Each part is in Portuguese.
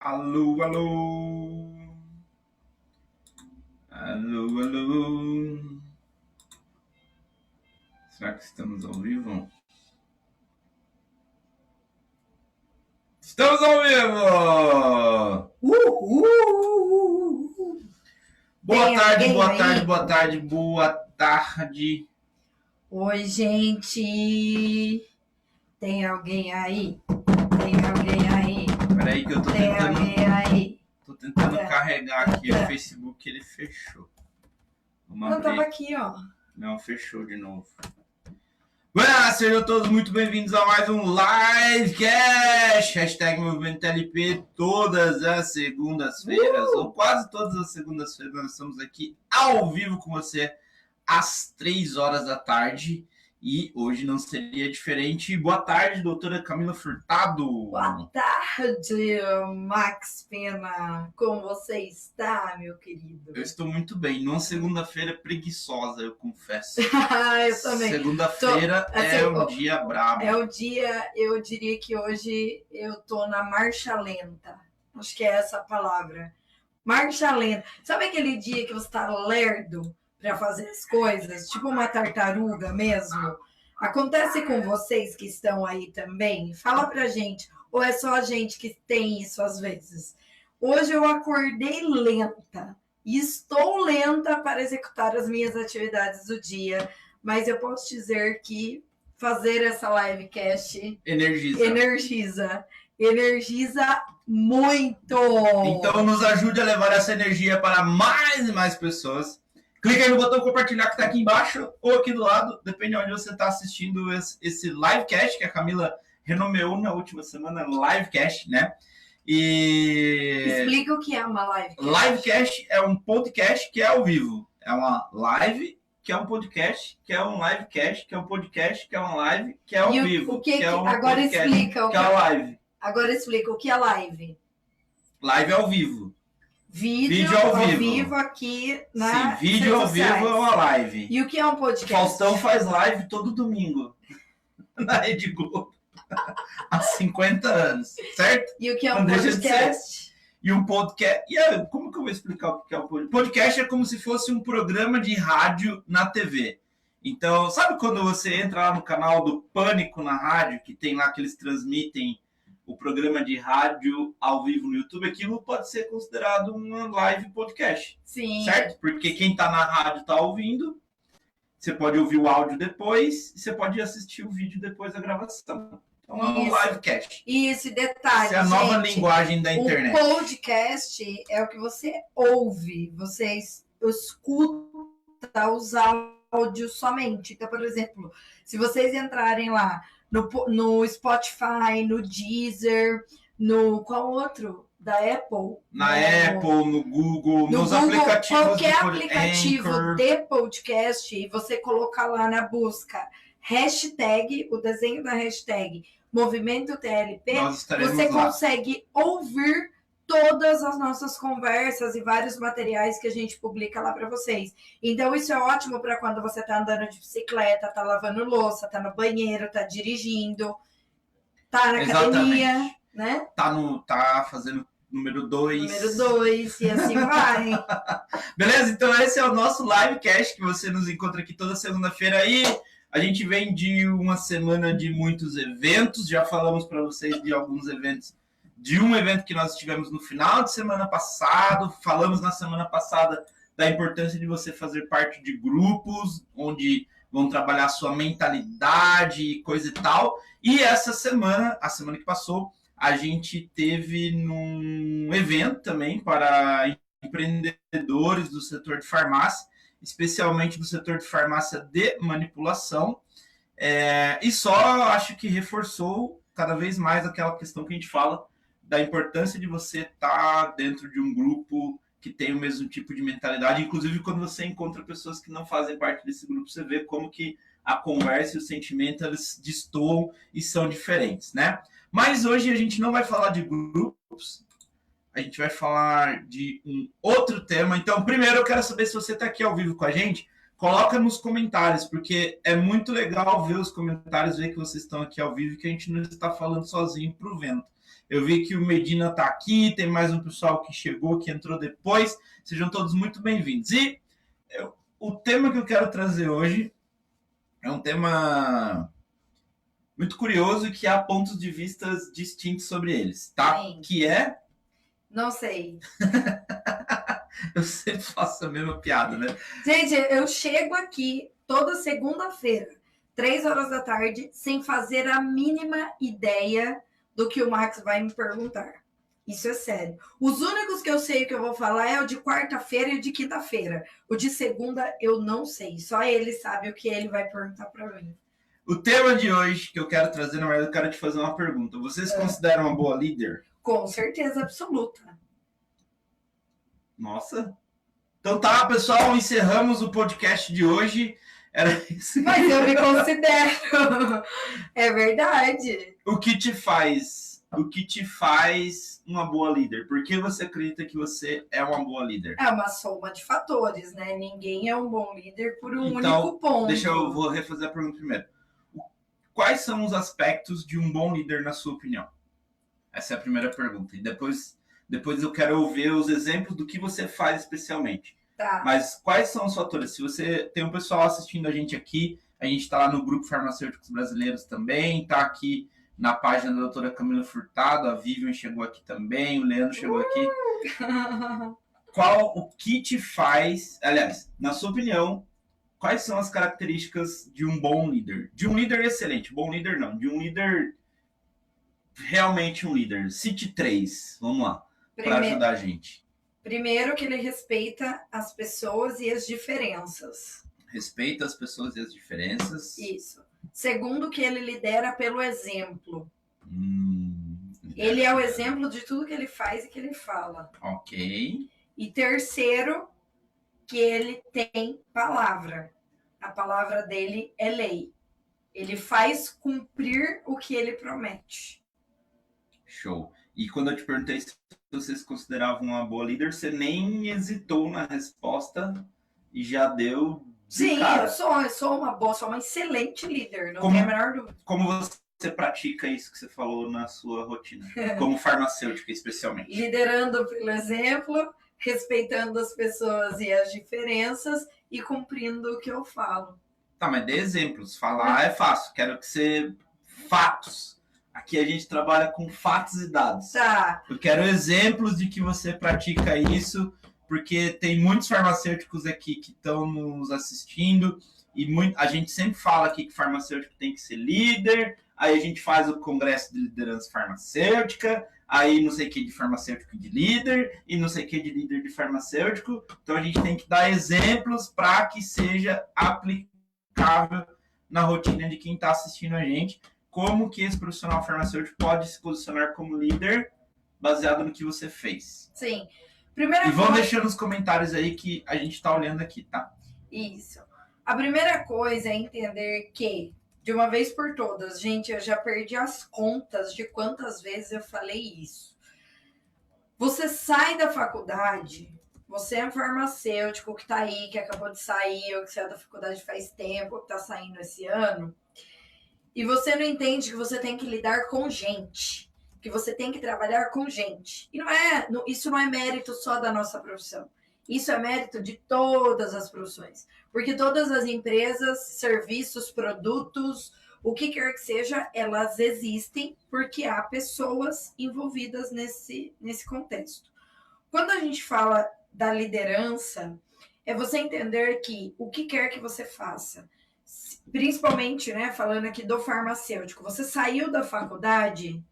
Alô, alô. Alô, alô. Será que estamos ao vivo? Estamos ao vivo! Boa tarde, boa tarde, boa tarde, boa tarde. Oi, gente. Tem alguém aí? Tem alguém aí? Peraí que eu tô Tem tentando... alguém aí? Tô tentando carregar aqui o Facebook, ele fechou. Vamos Não, abrir. tava aqui, ó. Não, fechou de novo. Olá, sejam todos muito bem-vindos a mais um Livecast, hashtag Movimento LP, todas as segundas-feiras, ou quase todas as segundas-feiras, nós estamos aqui ao vivo com você às 3 horas da tarde, e hoje não seria diferente. Boa tarde, doutora Camila Furtado. Boa tarde, Max Pena. Como você está, meu querido? Eu estou muito bem, numa segunda-feira preguiçosa, eu confesso. Eu também. Segunda-feira é um dia brabo. É o dia, eu diria que hoje eu tô na marcha lenta. Acho que é essa a palavra. Marcha lenta. Sabe aquele dia que você tá lerdo para fazer as coisas? Tipo uma tartaruga mesmo? Acontece com vocês que estão aí também? Fala pra gente. Ou é só a gente que tem isso às vezes? Hoje eu acordei lenta. E estou lenta para executar as minhas atividades do dia. Mas eu posso dizer que fazer essa livecast energiza muito. Então nos ajude a levar essa energia para mais e mais pessoas. Clica aí no botão compartilhar que está aqui embaixo ou aqui do lado, depende de onde você está assistindo esse livecast que a Camila renomeou na última semana, livecast, né? Explica o que é uma livecast. Livecast é um podcast que é ao vivo. É uma live que é um podcast, que é um livecast, que é um podcast, que é uma live, que é ao vivo. Agora explica o que é a live. Agora explica o que é live. Live ao vivo. Vídeo ao vivo aqui na. Sim, vídeo ao vivo é uma live. E o que é um podcast? Faustão faz live todo domingo na Rede Globo há 50 anos, certo? E o que é um podcast? E um podcast. Como que eu vou explicar o que é um podcast? Podcast é como se fosse um programa de rádio na TV. Então, sabe quando você entra lá no canal do Pânico na rádio, que tem lá que eles transmitem o programa de rádio ao vivo no YouTube? Aquilo pode ser considerado uma live podcast. Sim. Certo? Porque quem está na rádio está ouvindo, você pode ouvir o áudio depois, e você pode assistir o vídeo depois da gravação. Então é um livecast. Isso, detalhe. Essa é a nova linguagem da internet. O podcast é o que você ouve, você escuta os áudios somente. Então, por exemplo, se vocês entrarem lá no Spotify, no Deezer, no qual outro? Da Apple? Apple, no Google, nos aplicativos. Qualquer aplicativo de podcast, e você colocar lá na busca hashtag, o desenho da hashtag Movimento TLP, você consegue ouvir todas as nossas conversas e vários materiais que a gente publica lá para vocês. Então, isso é ótimo para quando você está andando de bicicleta, está lavando louça, está no banheiro, está dirigindo, está na academia, né? Tá fazendo número 2. Número 2, e assim vai. Beleza? Então, esse é o nosso livecast, que você nos encontra aqui toda segunda-feira aí. A gente vem de uma semana de muitos eventos, já falamos para vocês de alguns eventos, de um evento que nós tivemos no final de semana passado, falamos na semana passada da importância de você fazer parte de grupos, onde vão trabalhar a sua mentalidade e coisa e tal. E essa semana, a semana que passou, a gente teve num evento também para empreendedores do setor de farmácia, especialmente do setor de farmácia de manipulação, e só acho que reforçou cada vez mais aquela questão que a gente fala da importância de você estar dentro de um grupo que tem o mesmo tipo de mentalidade. Inclusive, quando você encontra pessoas que não fazem parte desse grupo, você vê como que a conversa e o sentimento, eles destoam e são diferentes, né? Mas hoje a gente não vai falar de grupos, a gente vai falar de um outro tema. Então, primeiro eu quero saber se você está aqui ao vivo com a gente, coloca nos comentários, porque é muito legal ver os comentários, ver que vocês estão aqui ao vivo e que a gente não está falando sozinho para o vento. Eu vi que o Medina está aqui, tem mais um pessoal que chegou, que entrou depois. Sejam todos muito bem-vindos. E o tema que eu quero trazer hoje é um tema muito curioso e que há pontos de vista distintos sobre eles, tá? Sim. Que é... Não sei. Eu sempre faço a mesma piada, né? Gente, eu chego aqui toda segunda-feira, 3 horas da tarde, sem fazer a mínima ideia do que o Max vai me perguntar. Isso é sério. Os únicos que eu sei que eu vou falar é o de quarta-feira e o de quinta-feira. O de segunda eu não sei. Só ele sabe o que ele vai perguntar para mim. O tema de hoje que eu quero trazer, na verdade, eu quero te fazer uma pergunta. Você se considera uma boa líder? Com certeza absoluta. Nossa. Então tá, pessoal, encerramos o podcast de hoje. Era isso. Mas eu me considero. É verdade. O que te faz uma boa líder? Por que você acredita que você é uma boa líder? É uma soma de fatores, né? Ninguém é um bom líder por um único ponto. Vou refazer a pergunta primeiro. Quais são os aspectos de um bom líder, na sua opinião? Essa é a primeira pergunta. E depois eu quero ouvir os exemplos do que você faz especialmente. Tá. Mas quais são os fatores? Se você tem um pessoal assistindo a gente aqui, a gente está lá no Grupo Farmacêuticos Brasileiros também, está aqui na página da doutora Camila Furtado, a Vivian chegou aqui também, o Leandro chegou aqui. O que te faz, aliás, na sua opinião, quais são as características de um bom líder? De um líder excelente, bom líder não, de um líder realmente um líder. Cite 3, vamos lá, para ajudar a gente. Primeiro, que ele respeita as pessoas e as diferenças. Respeita as pessoas e as diferenças. Isso. Segundo, que ele lidera pelo exemplo. Ele é o exemplo de tudo que ele faz e que ele fala. Ok. E terceiro, que ele tem palavra. A palavra dele é lei. Ele faz cumprir o que ele promete. Show. E quando eu te perguntei se você se considerava uma boa líder, você nem hesitou na resposta e já deu de Sim, cara. eu sou uma excelente líder, não tem a menor dúvida. Como você pratica isso que você falou na sua rotina? Como farmacêutica, especialmente. Liderando pelo exemplo, respeitando as pessoas e as diferenças e cumprindo o que eu falo. Tá, mas dê exemplos. Falar é fácil. Quero que você... Fatos. Aqui a gente trabalha com fatos e dados. Tá. Eu quero exemplos de que você pratica isso, porque tem muitos farmacêuticos aqui que estão nos assistindo e a gente sempre fala aqui que farmacêutico tem que ser líder, aí a gente faz o congresso de liderança farmacêutica, aí não sei o que de farmacêutico de líder e não sei o que de líder de farmacêutico. Então a gente tem que dar exemplos para que seja aplicável na rotina de quem está assistindo a gente. Como que esse profissional farmacêutico pode se posicionar como líder baseado no que você fez. Sim. E vão deixando nos comentários aí que a gente está olhando aqui, tá? Isso. A primeira coisa é entender que, de uma vez por todas, gente, eu já perdi as contas de quantas vezes eu falei isso. Você sai da faculdade, você é um farmacêutico que está aí, que acabou de sair, ou que saiu da faculdade faz tempo, ou que está saindo esse ano, e você não entende que você tem que lidar com gente, que você tem que trabalhar com gente. E isso não é mérito só da nossa profissão. Isso é mérito de todas as profissões. Porque todas as empresas, serviços, produtos, o que quer que seja, elas existem porque há pessoas envolvidas nesse contexto. Quando a gente fala da liderança, é você entender que o que quer que você faça, principalmente, né, falando aqui do farmacêutico, você saiu da faculdade,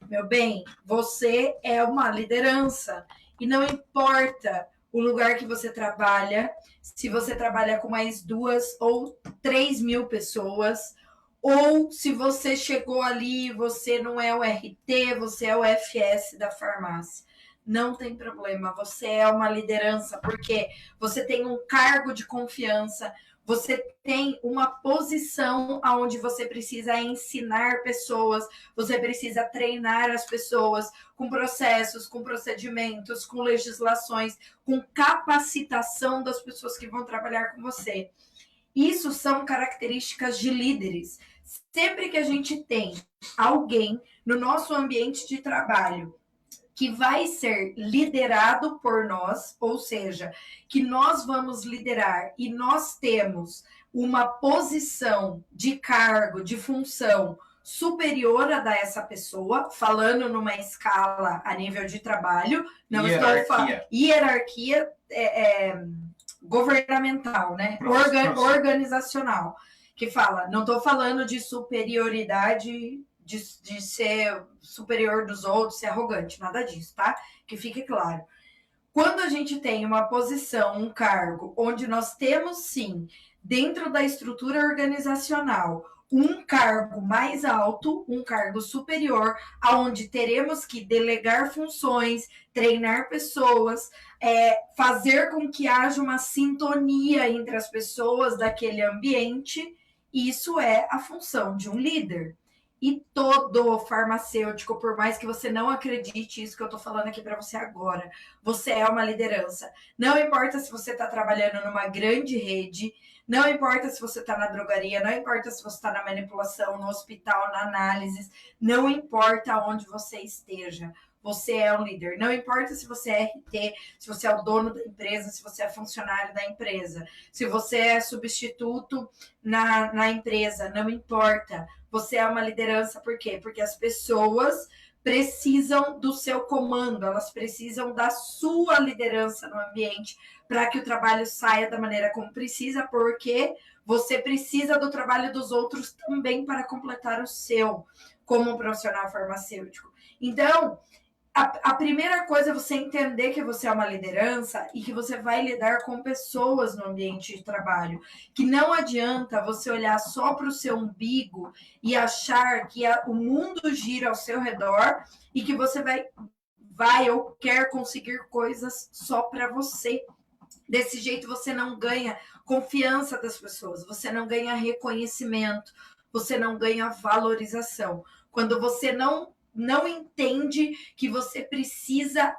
meu bem, você é uma liderança. E não importa o lugar que você trabalha, se você trabalha com mais 2 ou 3 mil pessoas, ou se você chegou ali, você não é o RT, você é o FS da farmácia. Não tem problema, você é uma liderança, porque você tem um cargo de confiança, você tem uma posição onde você precisa ensinar pessoas, você precisa treinar as pessoas com processos, com procedimentos, com legislações, com capacitação das pessoas que vão trabalhar com você. Isso são características de líderes. Sempre que a gente tem alguém no nosso ambiente de trabalho que vai ser liderado por nós, ou seja, que nós vamos liderar e nós temos uma posição de cargo, de função superior a da essa pessoa, falando numa escala a nível de trabalho, não estou falando hierarquia governamental, né? Organizacional, que fala, não estou falando de superioridade, de ser superior dos outros, ser arrogante, nada disso, tá? Que fique claro. Quando a gente tem uma posição, um cargo, onde nós temos, sim, dentro da estrutura organizacional, um cargo mais alto, um cargo superior, aonde teremos que delegar funções, treinar pessoas, fazer com que haja uma sintonia entre as pessoas daquele ambiente, isso é a função de um líder. E todo farmacêutico, por mais que você não acredite isso que eu estou falando aqui para você agora, você é uma liderança. Não importa se você está trabalhando numa grande rede, não importa se você está na drogaria, não importa se você está na manipulação, no hospital, na análise, não importa onde você esteja. Você é um líder. Não importa se você é RT, se você é o dono da empresa, se você é funcionário da empresa, se você é substituto na empresa, não importa. Você é uma liderança, por quê? Porque as pessoas precisam do seu comando, elas precisam da sua liderança no ambiente para que o trabalho saia da maneira como precisa, porque você precisa do trabalho dos outros também para completar o seu como profissional farmacêutico. Então, a primeira coisa é você entender que você é uma liderança e que você vai lidar com pessoas no ambiente de trabalho. Que não adianta você olhar só para o seu umbigo e achar que o mundo gira ao seu redor e que você vai ou quer conseguir coisas só para você. Desse jeito você não ganha confiança das pessoas, você não ganha reconhecimento, você não ganha valorização. Quando você não entende que você precisa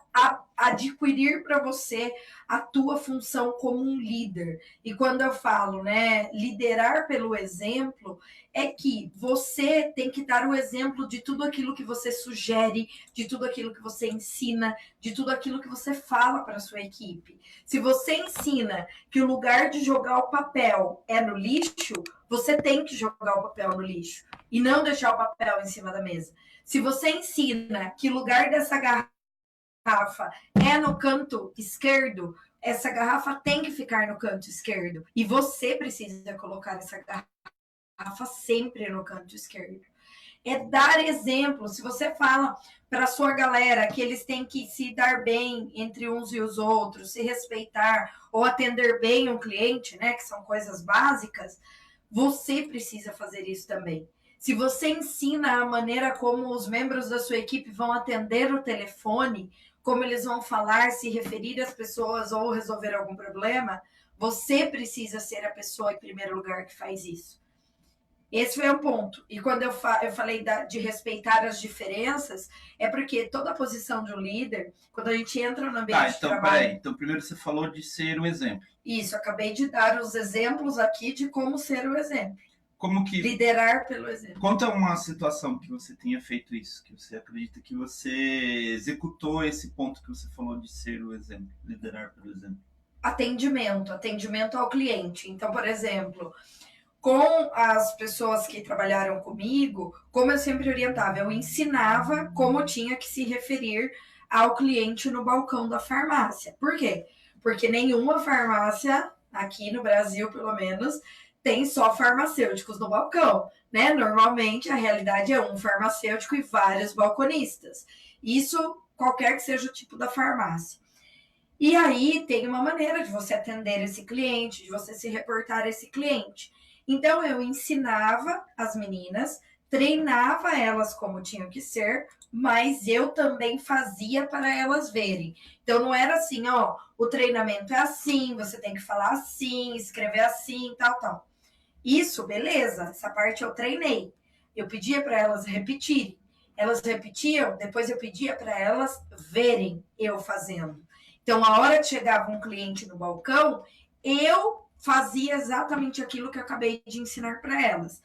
adquirir para você a tua função como um líder. E quando eu falo, né, liderar pelo exemplo, é que você tem que dar o exemplo de tudo aquilo que você sugere, de tudo aquilo que você ensina, de tudo aquilo que você fala para a sua equipe. Se você ensina que o lugar de jogar o papel é no lixo, você tem que jogar o papel no lixo e não deixar o papel em cima da mesa. Se você ensina que o lugar dessa garrafa é no canto esquerdo, essa garrafa tem que ficar no canto esquerdo. E você precisa colocar essa garrafa sempre no canto esquerdo. É dar exemplo. Se você fala para a sua galera que eles têm que se dar bem entre uns e os outros, se respeitar ou atender bem um cliente, né, que são coisas básicas, você precisa fazer isso também. Se você ensina a maneira como os membros da sua equipe vão atender o telefone, como eles vão falar, se referir às pessoas ou resolver algum problema, você precisa ser a pessoa em primeiro lugar que faz isso. Esse foi o ponto. E quando eu falei de respeitar as diferenças, é porque toda posição de um líder, quando a gente entra no ambiente de trabalho... Peraí. Então, primeiro você falou de ser o exemplo. Isso, acabei de dar os exemplos aqui de como ser o exemplo. Como que... Liderar pelo exemplo. Conta uma situação que você tenha feito isso, que você acredita que você executou esse ponto que você falou de ser o exemplo, liderar pelo exemplo. Atendimento ao cliente. Então, por exemplo, com as pessoas que trabalharam comigo, como eu sempre orientava, eu ensinava como tinha que se referir ao cliente no balcão da farmácia. Por quê? Porque nenhuma farmácia, aqui no Brasil pelo menos, tem só farmacêuticos no balcão, né? Normalmente a realidade é um farmacêutico e vários balconistas. Isso qualquer que seja o tipo da farmácia. E aí tem uma maneira de você atender esse cliente, de você se reportar a esse cliente. Então eu ensinava as meninas, treinava elas como tinham que ser, mas eu também fazia para elas verem. Então não era assim, ó, o treinamento é assim, você tem que falar assim, escrever assim, tal. Isso, beleza, essa parte eu treinei. Eu pedia para elas repetirem. Elas repetiam, depois eu pedia para elas verem eu fazendo. Então, a hora que chegava um cliente no balcão, eu fazia exatamente aquilo que eu acabei de ensinar para elas.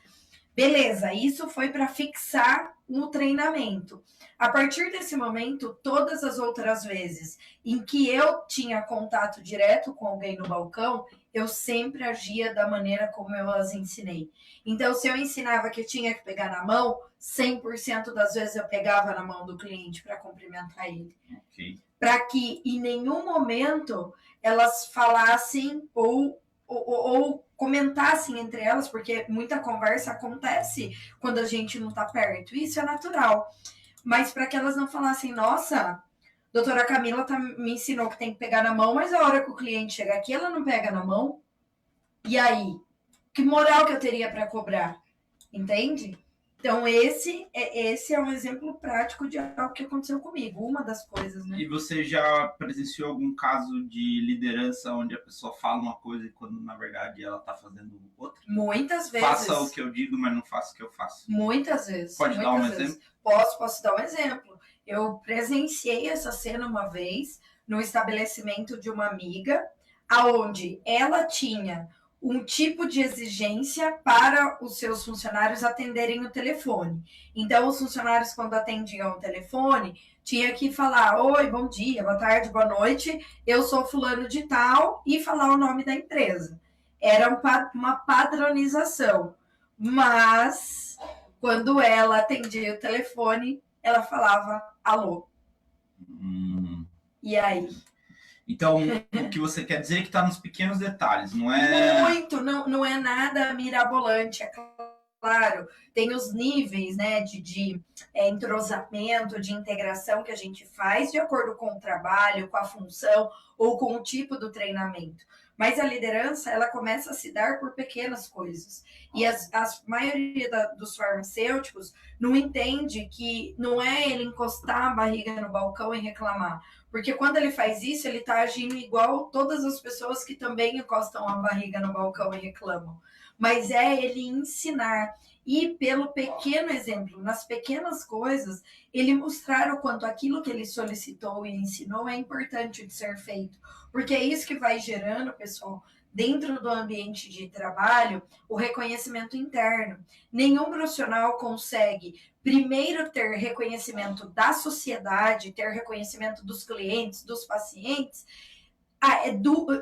Beleza, isso foi para fixar no treinamento. A partir desse momento, todas as outras vezes em que eu tinha contato direto com alguém no balcão, eu sempre agia da maneira como eu as ensinei. Então, se eu ensinava que eu tinha que pegar na mão, 100% das vezes eu pegava na mão do cliente para cumprimentar ele. Ok. Para que em nenhum momento elas falassem ou comentassem entre elas, porque muita conversa acontece quando a gente não está perto, isso é natural. Mas para que elas não falassem, nossa, doutora Camila me ensinou que tem que pegar na mão, mas a hora que o cliente chega aqui, ela não pega na mão. E aí? Que moral que eu teria para cobrar? Entende? Então, esse é um exemplo prático de algo que aconteceu comigo, uma das coisas, né? E você já presenciou algum caso de liderança onde a pessoa fala uma coisa e quando, na verdade, ela está fazendo outra? Muitas vezes. Faça o que eu digo, mas não faça o que eu faço. Muitas vezes. Pode dar um exemplo? Posso dar um exemplo. Eu presenciei essa cena uma vez no estabelecimento de uma amiga, aonde ela tinha um tipo de exigência para os seus funcionários atenderem o telefone. Então, os funcionários, quando atendiam o telefone, tinha que falar, oi, bom dia, boa tarde, boa noite, eu sou fulano de tal, e falar o nome da empresa. Era uma padronização. Mas, quando ela atendia o telefone, ela falava, alô. E aí? Então, o que você quer dizer é que está nos pequenos detalhes, não é? Muito, não é nada mirabolante, é claro. Tem os níveis, né, de entrosamento, de integração que a gente faz de acordo com o trabalho, com a função ou com o tipo do treinamento. Mas a liderança, ela começa a se dar por pequenas coisas. E a maioria dos farmacêuticos não entende que não é ele encostar a barriga no balcão e reclamar. Porque quando ele faz isso, ele está agindo igual todas as pessoas que também encostam a barriga no balcão e reclamam. Mas é ele ensinar. E pelo pequeno exemplo, nas pequenas coisas, ele mostrar o quanto aquilo que ele solicitou e ensinou é importante de ser feito. Porque é isso que vai gerando, pessoal, dentro do ambiente de trabalho, o reconhecimento interno. Nenhum profissional consegue primeiro ter reconhecimento da sociedade, ter reconhecimento dos clientes, dos pacientes,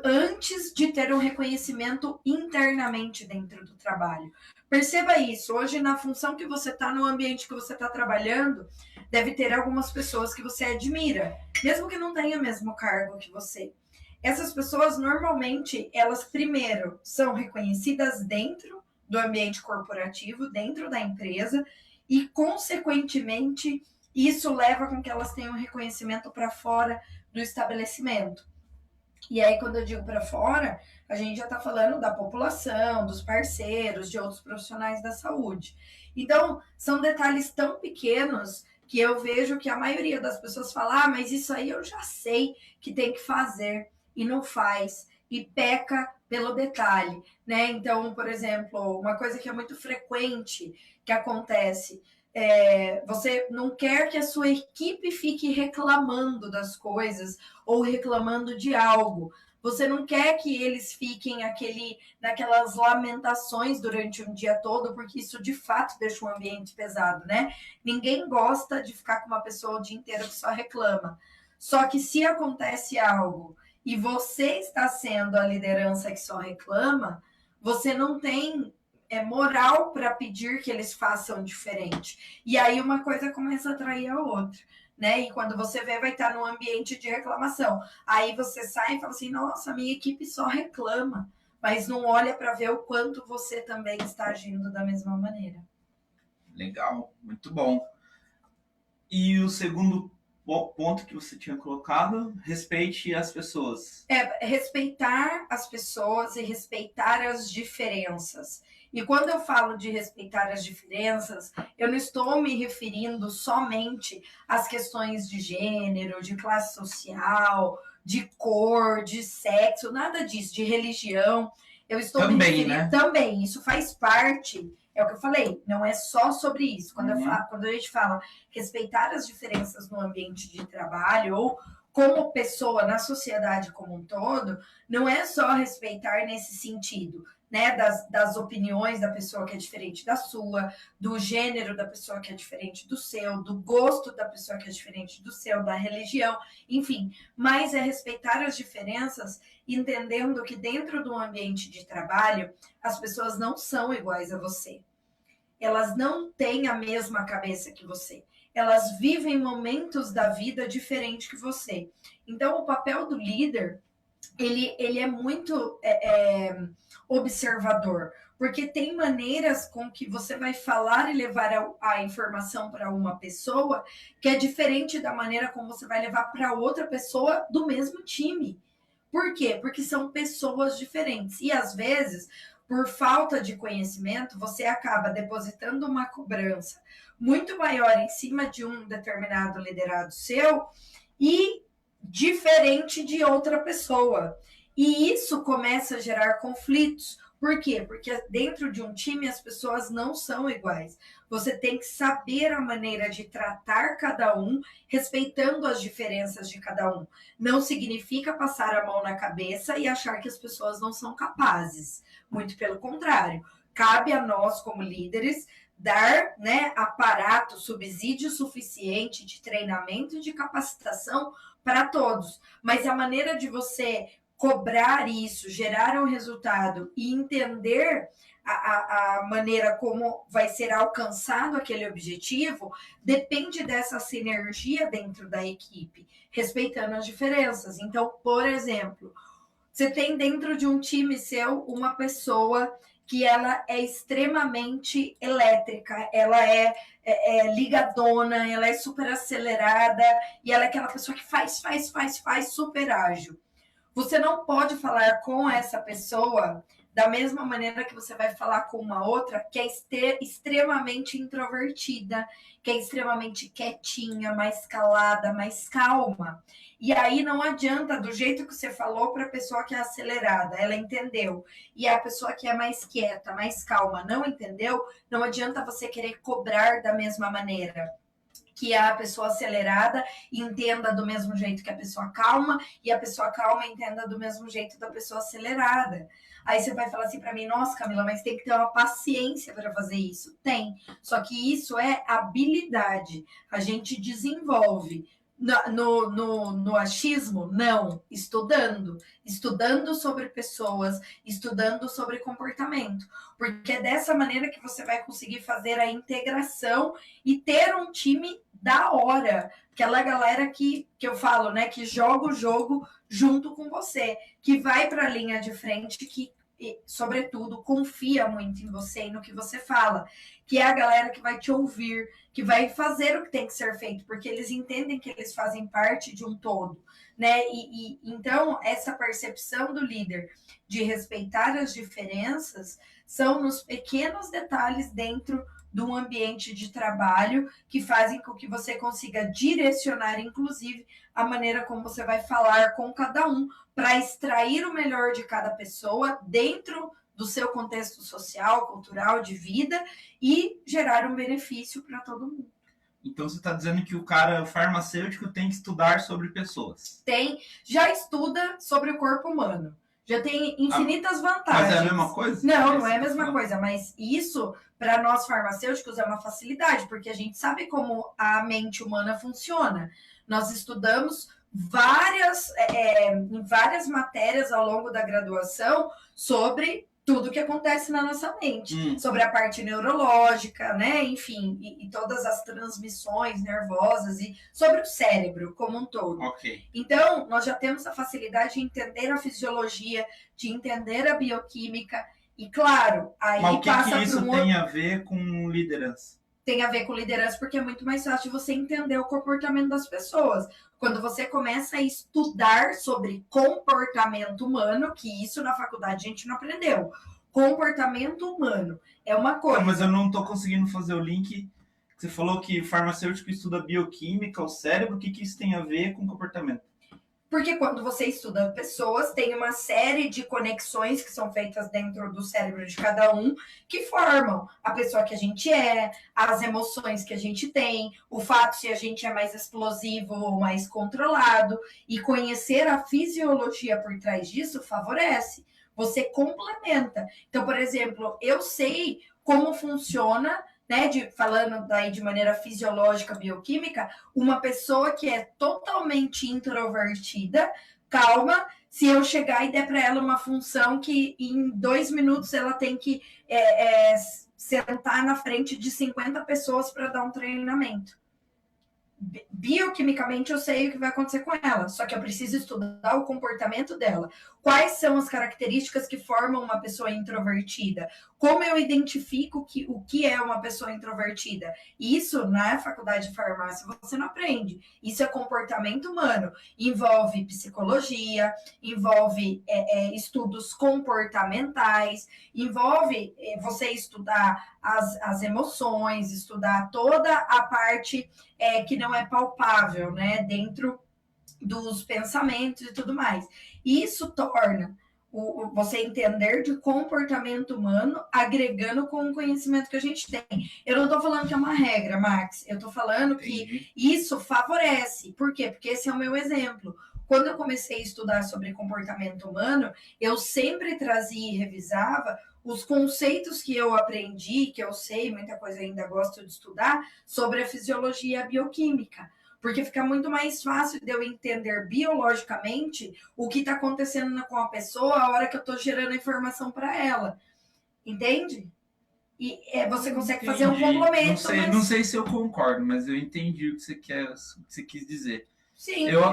antes de ter um reconhecimento internamente dentro do trabalho. Perceba isso, hoje na função que você está, no ambiente que você está trabalhando, deve ter algumas pessoas que você admira, mesmo que não tenha o mesmo cargo que você. Essas pessoas, normalmente, elas primeiro são reconhecidas dentro do ambiente corporativo, dentro da empresa, e, consequentemente, isso leva com que elas tenham reconhecimento para fora do estabelecimento. E aí, quando eu digo para fora, a gente já está falando da população, dos parceiros, de outros profissionais da saúde. Então, são detalhes tão pequenos que eu vejo que a maioria das pessoas fala, ah, mas isso aí eu já sei que tem que fazer, e não faz, e peca pelo detalhe, né? Então, por exemplo, uma coisa que é muito frequente que acontece, você não quer que a sua equipe fique reclamando das coisas ou reclamando de algo. Você não quer que eles fiquem naquelas lamentações durante um dia todo, porque isso de fato deixa um ambiente pesado, né? Ninguém gosta de ficar com uma pessoa o dia inteiro que só reclama. Só que se acontece algo e você está sendo a liderança que só reclama, você não tem moral para pedir que eles façam diferente. E aí uma coisa começa a atrair a outra, né? E quando você vê, vai estar num ambiente de reclamação. Aí você sai e fala assim, nossa, minha equipe só reclama, mas não olha para ver o quanto você também está agindo da mesma maneira. Legal, muito bom. E o segundo ponto que você tinha colocado, respeite as pessoas. Respeitar as pessoas e respeitar as diferenças. E quando eu falo de respeitar as diferenças, eu não estou me referindo somente às questões de gênero, de classe social, de cor, de sexo, nada disso, de religião. Eu estou também, me referindo né? Também, isso faz parte, é o que eu falei, não é só sobre isso. Quando a gente fala respeitar as diferenças no ambiente de trabalho ou como pessoa na sociedade como um todo, não é só respeitar nesse sentido, né, das opiniões da pessoa que é diferente da sua, do gênero da pessoa que é diferente do seu, do gosto da pessoa que é diferente do seu, da religião, enfim. Mas é respeitar as diferenças, entendendo que dentro do ambiente de trabalho, as pessoas não são iguais a você. Elas não têm a mesma cabeça que você. Elas vivem momentos da vida diferente que você. Então, o papel do líder, ele é muito observador, porque tem maneiras com que você vai falar e levar a informação para uma pessoa que é diferente da maneira como você vai levar para outra pessoa do mesmo time. Por quê? Porque são pessoas diferentes. E às vezes, por falta de conhecimento, você acaba depositando uma cobrança muito maior em cima de um determinado liderado seu e diferente de outra pessoa. E isso começa a gerar conflitos. Por quê? Porque dentro de um time as pessoas não são iguais. Você tem que saber a maneira de tratar cada um, respeitando as diferenças de cada um. Não significa passar a mão na cabeça e achar que as pessoas não são capazes. Muito pelo contrário. Cabe a nós, como líderes, dar, né, aparato, subsídio suficiente de treinamento e de capacitação para todos. Mas a maneira de você cobrar isso, gerar um resultado e entender a maneira como vai ser alcançado aquele objetivo depende dessa sinergia dentro da equipe, respeitando as diferenças. Então, por exemplo, você tem dentro de um time seu uma pessoa que ela é extremamente elétrica, ela é ligadona, ela é super acelerada e ela é aquela pessoa que faz super ágil. Você não pode falar com essa pessoa da mesma maneira que você vai falar com uma outra que é extremamente introvertida, que é extremamente quietinha, mais calada, mais calma. E aí não adianta, do jeito que você falou para a pessoa que é acelerada, ela entendeu. E a pessoa que é mais quieta, mais calma, não entendeu, não adianta você querer cobrar da mesma maneira. Que a pessoa acelerada entenda do mesmo jeito que a pessoa calma e a pessoa calma entenda do mesmo jeito da pessoa acelerada. Aí você vai falar assim para mim, nossa, Camila, mas tem que ter uma paciência para fazer isso. Tem, só que isso é habilidade. A gente desenvolve. No achismo, não, estudando sobre pessoas, estudando sobre comportamento, porque é dessa maneira que você vai conseguir fazer a integração e ter um time da hora, aquela galera que eu falo, né, que joga o jogo junto com você, que vai para a linha de frente, que sobretudo confia muito em você e no que você fala, que é a galera que vai te ouvir, que vai fazer o que tem que ser feito, porque eles entendem que eles fazem parte de um todo, né? E então essa percepção do líder de respeitar as diferenças são nos pequenos detalhes dentro de um ambiente de trabalho que fazem com que você consiga direcionar, inclusive, a maneira como você vai falar com cada um para extrair o melhor de cada pessoa dentro do seu contexto social, cultural, de vida e gerar um benefício para todo mundo. Então você está dizendo que o cara farmacêutico tem que estudar sobre pessoas. Já estuda sobre o corpo humano. Já tem infinitas vantagens. Mas é a mesma coisa? Não é a mesma coisa, mas isso, para nós farmacêuticos, é uma facilidade, porque a gente sabe como a mente humana funciona. Nós estudamos em várias matérias ao longo da graduação sobre tudo que acontece na nossa mente, sobre a parte neurológica, né? Enfim, e todas as transmissões nervosas e sobre o cérebro como um todo. Okay. Então, nós já temos a facilidade de entender a fisiologia, de entender a bioquímica e, claro, aí mas o que isso tem a ver com liderança? Tem a ver com liderança porque é muito mais fácil de você entender o comportamento das pessoas. Quando você começa a estudar sobre comportamento humano, que isso na faculdade a gente não aprendeu. Comportamento humano é uma coisa. Não, mas eu não estou conseguindo fazer o link. Você falou que farmacêutico estuda bioquímica, o cérebro, o que isso tem a ver com comportamento? Porque quando você estuda pessoas, tem uma série de conexões que são feitas dentro do cérebro de cada um, que formam a pessoa que a gente é, as emoções que a gente tem, o fato se a gente é mais explosivo ou mais controlado. E conhecer a fisiologia por trás disso favorece. você complementa. Então, por exemplo, eu sei como funciona, né, falando daí de maneira fisiológica, bioquímica, uma pessoa que é totalmente introvertida, calma, se eu chegar e der para ela uma função que em 2 minutos ela tem que sentar na frente de 50 pessoas para dar um treinamento. Bioquimicamente eu sei o que vai acontecer com ela, só que eu preciso estudar o comportamento dela. Quais são as características que formam uma pessoa introvertida? Como eu identifico o que é uma pessoa introvertida? Isso na faculdade de farmácia você não aprende. Isso é comportamento humano. Envolve psicologia, envolve estudos comportamentais, envolve você estudar as emoções, estudar toda a parte que não é palpável, né, dentro dos pensamentos e tudo mais. Isso torna você entender de comportamento humano agregando com o conhecimento que a gente tem. Eu não estou falando que é uma regra, Max, eu estou falando que isso favorece. Por quê? Porque esse é o meu exemplo. Quando eu comecei a estudar sobre comportamento humano, eu sempre trazia e revisava os conceitos que eu aprendi, que eu sei, muita coisa ainda gosto de estudar, sobre a fisiologia e a bioquímica. Porque fica muito mais fácil de eu entender biologicamente o que está acontecendo com a pessoa a hora que eu estou gerando a informação para ela. Entende? E você consegue fazer um complemento. Não sei se eu concordo, mas eu entendi o que você quis dizer. Sim, eu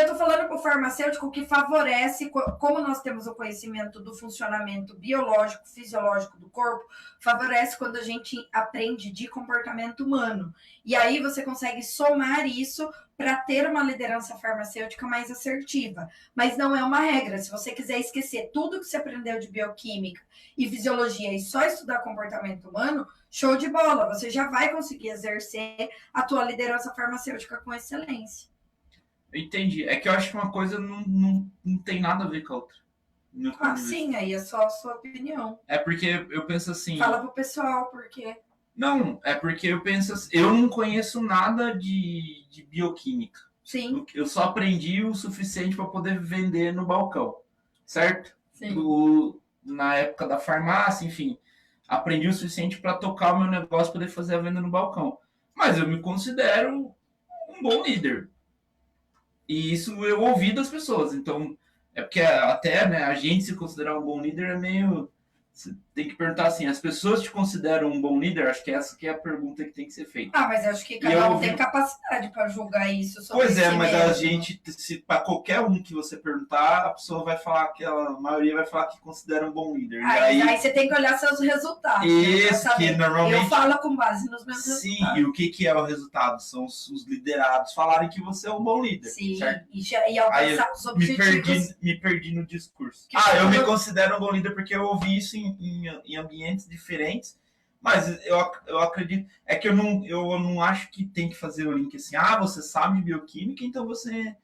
tô falando para o farmacêutico que favorece, como nós temos o conhecimento do funcionamento biológico, fisiológico do corpo, favorece quando a gente aprende de comportamento humano. E aí você consegue somar isso para ter uma liderança farmacêutica mais assertiva. Mas não é uma regra. Se você quiser esquecer tudo que você aprendeu de bioquímica e fisiologia e só estudar comportamento humano, show de bola, você já vai conseguir exercer a tua liderança farmacêutica com excelência. Entendi. É que eu acho que uma coisa não tem nada a ver com a outra. Sim, aí é só a sua opinião. É porque eu penso assim... Fala pro pessoal, porque... Não, é porque eu penso assim, eu não conheço nada de bioquímica. Sim. Eu só aprendi o suficiente para poder vender no balcão, certo? Sim. Na época da farmácia, enfim... Aprendi o suficiente para tocar o meu negócio, poder fazer a venda no balcão. Mas eu me considero um bom líder. E isso eu ouvi das pessoas. Então, é porque até, né, a gente se considerar um bom líder é meio... Você tem que perguntar assim, as pessoas te consideram um bom líder? Acho que essa que é a pergunta que tem que ser feita. Mas acho que cada um tem capacidade para julgar isso. Pois é, mas a gente, para qualquer um que você perguntar, a pessoa vai falar que a maioria vai falar que considera um bom líder. Aí você tem que olhar seus resultados. Isso, né, que normalmente... Eu falo com base nos meus resultados. Sim, e o que é o resultado? São os liderados falarem que você é um bom líder. Sim, certo? E alcançar os objetivos. Me perdi no discurso. Eu me considero um bom líder porque eu ouvi isso em ambientes diferentes, mas eu acredito, é que eu não acho que tem que fazer o link assim, você sabe de bioquímica, então você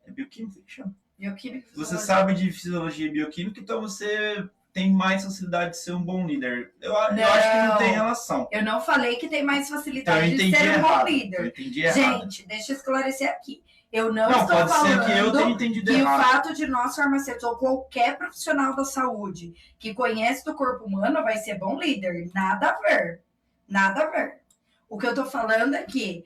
é bioquímica que chama? Bioquímica. Você sabe de fisiologia e bioquímica, então você tem mais facilidade de ser um bom líder. Eu acho que não tem relação. Eu não falei que tem mais facilidade de ser um bom líder. Eu entendi errado. Gente, deixa eu esclarecer aqui. Eu não estou pode falando ser que eu tenha entendido errado. O fato de nós farmacêuticos ou qualquer profissional da saúde que conhece do corpo humano vai ser bom líder. Nada a ver. Nada a ver. O que eu estou falando é que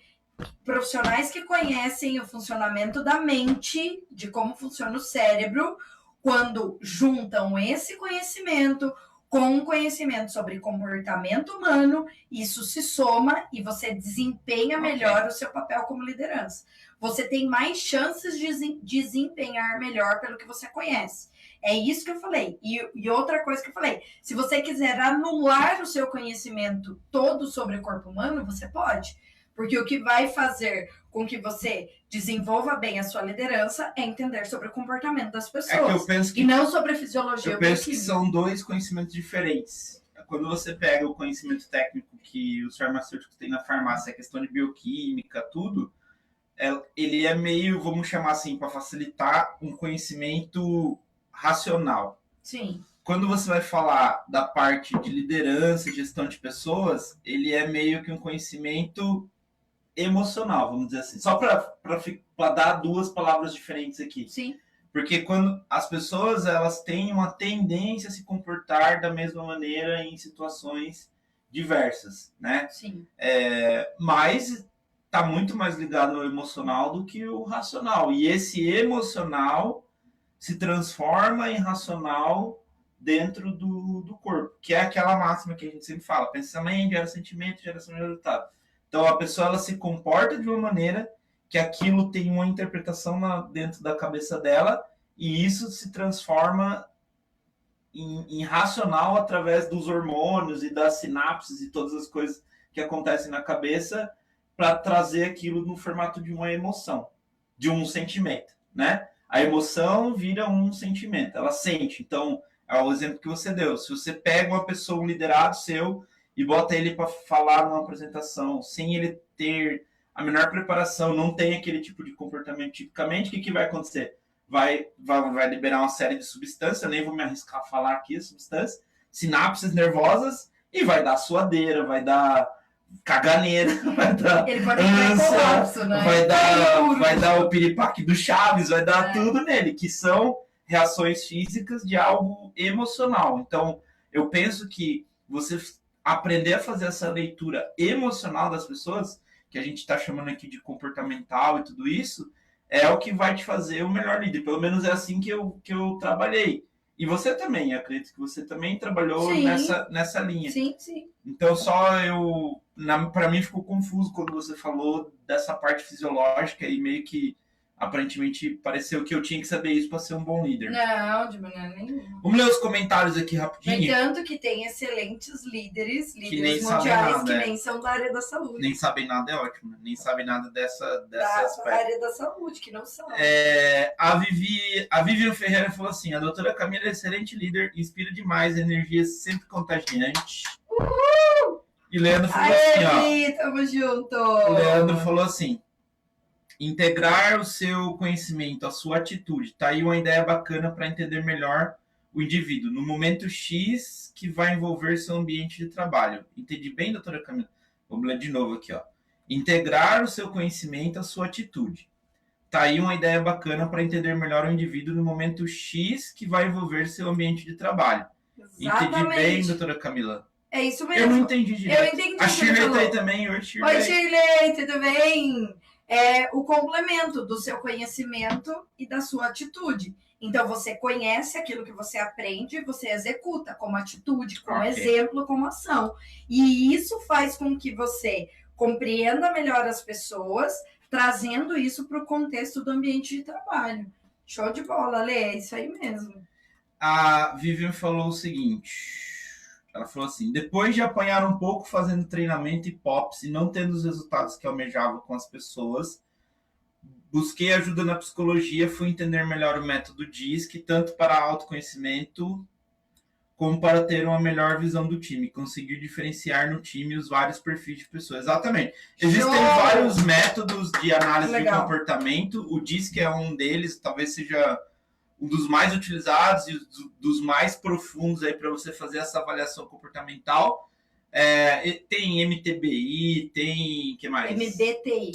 profissionais que conhecem o funcionamento da mente, de como funciona o cérebro, quando juntam esse conhecimento com um conhecimento sobre comportamento humano, isso se soma e você desempenha melhor o seu papel como liderança. Você tem mais chances de desempenhar melhor pelo que você conhece. É isso que eu falei. E outra coisa que eu falei, se você quiser anular o seu conhecimento todo sobre o corpo humano, você pode. Porque o que vai fazer com que você desenvolva bem a sua liderança é entender sobre o comportamento das pessoas. E não sobre a fisiologia. Eu penso que são dois conhecimentos diferentes. Quando você pega o conhecimento técnico que os farmacêuticos têm na farmácia, a questão de bioquímica, tudo, ele é meio, vamos chamar assim, para facilitar um conhecimento racional. Sim. Quando você vai falar da parte de liderança, gestão de pessoas, ele é meio que um conhecimento emocional, vamos dizer assim. Só para dar duas palavras diferentes aqui. Sim. Porque quando as pessoas elas têm uma tendência a se comportar da mesma maneira em situações diversas, né? Sim. Mas está muito mais ligado ao emocional do que o racional. E esse emocional se transforma em racional dentro do corpo, que é aquela máxima que a gente sempre fala: pensamento gera sentimento, geração de resultado. Então a pessoa ela se comporta de uma maneira que aquilo tem uma interpretação dentro da cabeça dela, e isso se transforma em racional através dos hormônios e das sinapses e todas as coisas que acontecem na cabeça, para trazer aquilo no formato de uma emoção, de um sentimento, né? A emoção vira um sentimento, ela sente. Então, é o exemplo que você deu. Se você pega uma pessoa, um liderado seu, e bota ele para falar numa apresentação, sem ele ter a menor preparação, não tem aquele tipo de comportamento tipicamente, o que vai acontecer? Vai liberar uma série de substâncias, eu nem vou me arriscar a falar aqui, substâncias, sinapses nervosas, e vai dar suadeira, vai dar caganeira, vai dar ele pode ânsia, colapso, né? vai dar o piripaque do Chaves, vai dar tudo nele, que são reações físicas de algo emocional. Então, eu penso que você aprender a fazer essa leitura emocional das pessoas, que a gente está chamando aqui de comportamental e tudo isso, é o que vai te fazer o melhor líder. Pelo menos é assim que eu trabalhei. E você também, eu acredito que você também trabalhou nessa linha. Sim, sim. Então, para mim ficou confuso quando você falou dessa parte fisiológica e meio que aparentemente pareceu que eu tinha que saber isso para ser um bom líder. Não, de maneira nenhuma. Vamos ler os comentários aqui rapidinho. No entanto, que tem excelentes líderes mundiais que nem são da área da saúde. Nem sabem nada é ótimo, né? Nem sabem nada dessa da área da saúde, que não são. A Vivian Ferreira falou assim: a doutora Camila é excelente líder, inspira demais, energia sempre contagiante. Uhul! E Leandro falou assim, ó. Tamo junto! O Leandro falou assim: integrar o seu conhecimento, a sua atitude. Tá aí uma ideia bacana para entender melhor o indivíduo. No momento X, que vai envolver seu ambiente de trabalho. Entendi bem, doutora Camila? Vamos ler de novo aqui, ó. Integrar o seu conhecimento, a sua atitude. Tá aí uma ideia bacana para entender melhor o indivíduo no momento X, que vai envolver seu ambiente de trabalho. Exatamente. Entendi bem, doutora Camila? É isso mesmo. Eu não entendi direito. Eu entendi. A Shirley tá aí também. Oi, Shirley. Oi, Shirley, tudo bem? É o complemento do seu conhecimento e da sua atitude. Então, você conhece aquilo que você aprende e você executa como atitude, como exemplo, como ação. E isso faz com que você compreenda melhor as pessoas, trazendo isso para o contexto do ambiente de trabalho. Show de bola, Lê, é isso aí mesmo. A Vivian falou o seguinte, ela falou assim: depois de apanhar um pouco fazendo treinamento e POPs e não tendo os resultados que almejava com as pessoas, busquei ajuda na psicologia, fui entender melhor o método DISC, tanto para autoconhecimento como para ter uma melhor visão do time, conseguir diferenciar no time os vários perfis de pessoas. Exatamente. Existem vários métodos de análise de comportamento, o DISC é um deles, talvez seja um dos mais utilizados e dos mais profundos aí para você fazer essa avaliação comportamental. Tem MTBI, tem... que mais? MTBI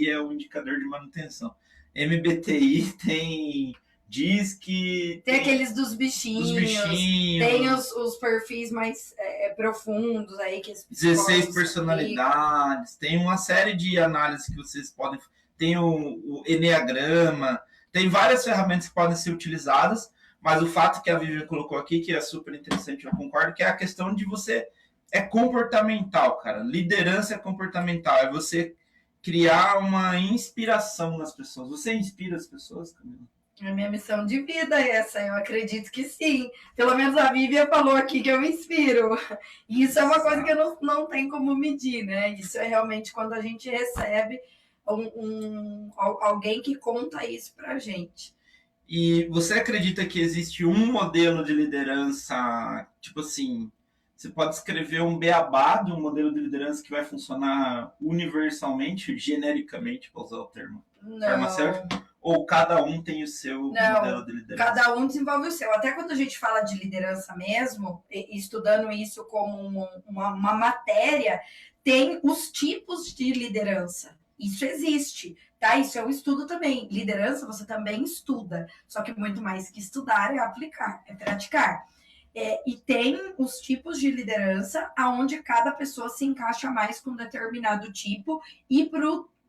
é o indicador de manutenção. MBTI tem... DISC... Tem aqueles dos bichinhos. Tem os perfis mais profundos aí. Que 16 personalidades. Tem uma série de análises que vocês podem... Tem o Eneagrama... Tem várias ferramentas que podem ser utilizadas, mas o fato que a Vivian colocou aqui, que é super interessante, eu concordo, que é a questão de você... É comportamental, cara. Liderança é comportamental. É você criar uma inspiração nas pessoas. Você inspira as pessoas, Camila? É a minha missão de vida essa, eu acredito que sim. Pelo menos a Vivian falou aqui que eu me inspiro. E isso é uma coisa que eu não tem como medir, né? Isso é realmente quando a gente recebe alguém que conta isso pra gente. E você acredita que existe um modelo de liderança, tipo assim, você pode escrever um beabá de um modelo de liderança que vai funcionar universalmente, genericamente, para usar o termo farmacêutico? Ou cada um tem o seu modelo de liderança? Cada um desenvolve o seu. Até quando a gente fala de liderança mesmo, estudando isso como uma matéria, tem os tipos de liderança. Isso existe, tá? Isso é um estudo também. Liderança você também estuda, só que muito mais que estudar é aplicar, é praticar. E tem os tipos de liderança aonde cada pessoa se encaixa mais com determinado tipo e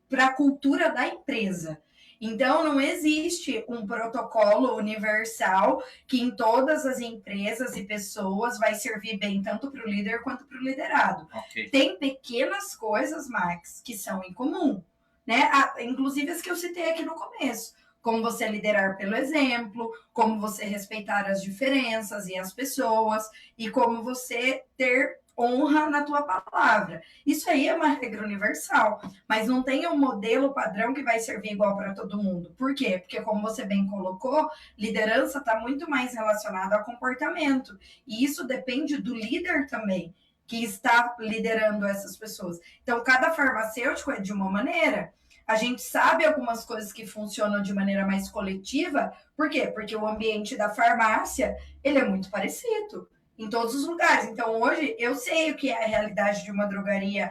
para a cultura da empresa. Então, não existe um protocolo universal que em todas as empresas e pessoas vai servir bem tanto para o líder quanto para o liderado. Ok. Tem pequenas coisas, Max, que são em comum, né? Inclusive as que eu citei aqui no começo. Como você liderar pelo exemplo, como você respeitar as diferenças e as pessoas, e como você ter honra na tua palavra. Isso aí é uma regra universal, mas não tem um modelo padrão que vai servir igual para todo mundo. Por quê? Porque, como você bem colocou, liderança está muito mais relacionada ao comportamento, e isso depende do líder também, que está liderando essas pessoas. Então, cada farmacêutico é de uma maneira. A gente sabe algumas coisas que funcionam de maneira mais coletiva. Por quê? Porque o ambiente da farmácia, ele é muito parecido em todos os lugares. Então, hoje, eu sei o que é a realidade de uma drogaria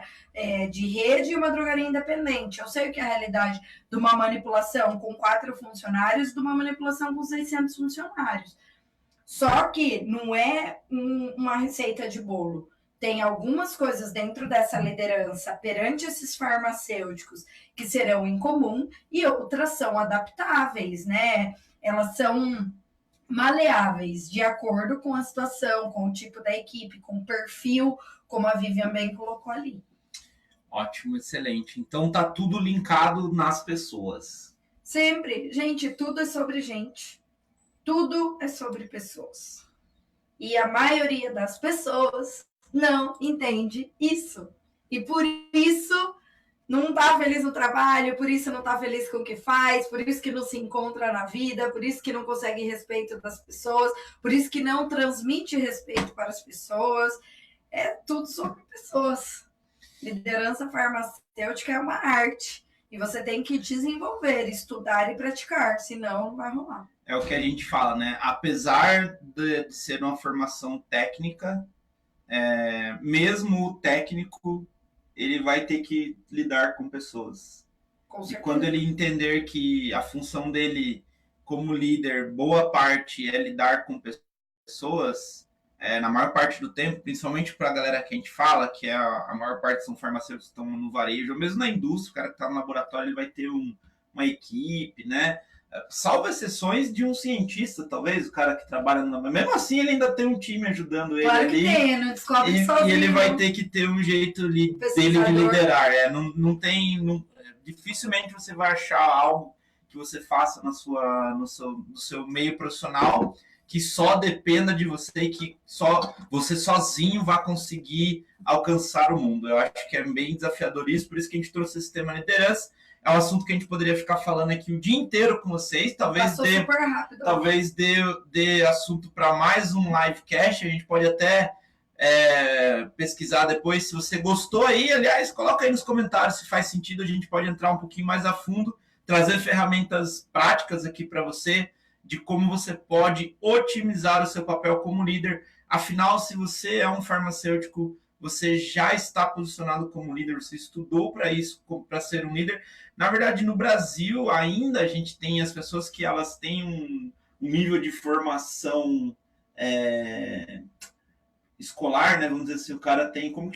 de rede e uma drogaria independente. Eu sei o que é a realidade de uma manipulação com 4 funcionários e de uma manipulação com 600 funcionários. Só que não é uma receita de bolo. Tem algumas coisas dentro dessa liderança perante esses farmacêuticos que serão em comum e outras são adaptáveis, né? Elas são maleáveis de acordo com a situação, com o tipo da equipe, com o perfil, como a Vivian bem colocou ali. Ótimo, excelente. Então tá tudo linkado nas pessoas. Sempre, gente, tudo é sobre gente. Tudo é sobre pessoas. E a maioria das pessoas não entende isso. E por isso não está feliz no trabalho, por isso não está feliz com o que faz, por isso que não se encontra na vida, por isso que não consegue respeito das pessoas, por isso que não transmite respeito para as pessoas. É tudo sobre pessoas. Liderança farmacêutica é uma arte. E você tem que desenvolver, estudar e praticar, senão não vai rolar. É o que a gente fala, né? Apesar de ser uma formação técnica, mesmo o técnico, ele vai ter que lidar com pessoas. E quando ele entender que a função dele como líder, boa parte é lidar com pessoas, na maior parte do tempo, principalmente para a galera que a gente fala, que é a maior parte são farmacêuticos que estão no varejo, ou mesmo na indústria, o cara que está no laboratório, ele vai ter uma equipe, né? Salvo exceções de um cientista, talvez, o cara que trabalha na... Mesmo assim, ele ainda tem um time ajudando ele claro ali. Que tem, não descobre sozinho. E ele vai ter que ter um jeito dele de liderar. Não tem... dificilmente você vai achar algo que você faça no seu meio profissional que só dependa de você e que só você sozinho vai conseguir alcançar o mundo. Eu acho que é bem desafiador isso, por isso que a gente trouxe esse tema liderança. É um assunto que a gente poderia ficar falando aqui o dia inteiro com vocês. Talvez dê assunto para mais um livecast. A gente pode até pesquisar depois. Se você gostou aí, aliás, coloca aí nos comentários se faz sentido. A gente pode entrar um pouquinho mais a fundo, trazer ferramentas práticas aqui para você, de como você pode otimizar o seu papel como líder. Afinal, se você é um farmacêutico, você já está posicionado como líder, você estudou para isso, para ser um líder. Na verdade, no Brasil, ainda a gente tem as pessoas que elas têm um nível de formação escolar, né? Vamos dizer assim, o cara tem como